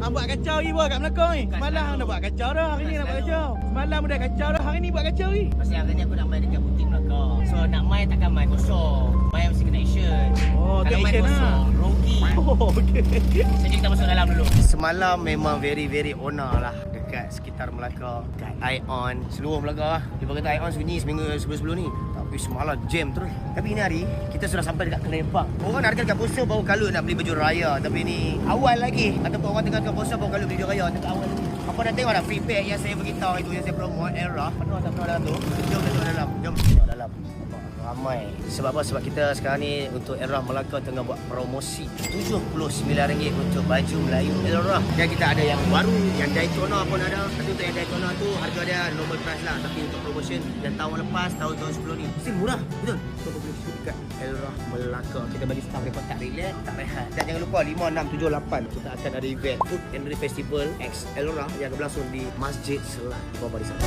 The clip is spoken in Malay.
Hang buat kacau ni buat kat Melaka ni. Semalam hang dah buat kacau dah, hari ni nak buat kacau. Semalam dah kacau dah, hari ni buat kacau ni. Pasal hari ni aku nak main dekat butik Melaka. So nak main takkan main kosong. Main mesti kena action. Oh, kalau main action kosong, lah. rugi. Oh, okey. Jadi kita masuk dalam dulu. Semalam memang very owner lah dekat sekitar Melaka, kat Ion, seluruh Melaka lah. Dia kata Ion sunyi seminggu sebelum-sebelum ni. Tapi semalam jam terus. Tapi ini hari kita sudah sampai dekat Kelebak. Orang nak dekat puasa baru kalut nak beli baju raya. Tapi ni awal lagi. Ataupun orang tengah puasa baru kalut beli baju raya. Dekat awal lagi. Apa dah tengok dah free pack yang saya beritahu itu, yang saya promote Era. Penuh tak penuh dalam tu. Jom dalam. Jom dalam. Ramai. Sebab apa? Sebab kita sekarang ni untuk Era Melaka tengah buat promosi RM79 untuk baju Melayu Era. Dan kita ada yang baru, yang Daytona pun ada. Tapi untuk yang Daytona tu harga dia normal price lah. Tapi untuk promotion dan tahun lepas, tahun-tahun sebelum ni mesti murah. Betul? So boleh shoot kat Era Melaka. Kita bagi staff report tak relax, tak rehat. Dan jangan lupa 5, 6, 7, 8 kita akan ada event Food and Drink Festival X Elora yang berlangsung di Masjid Selat Bawah Barisan.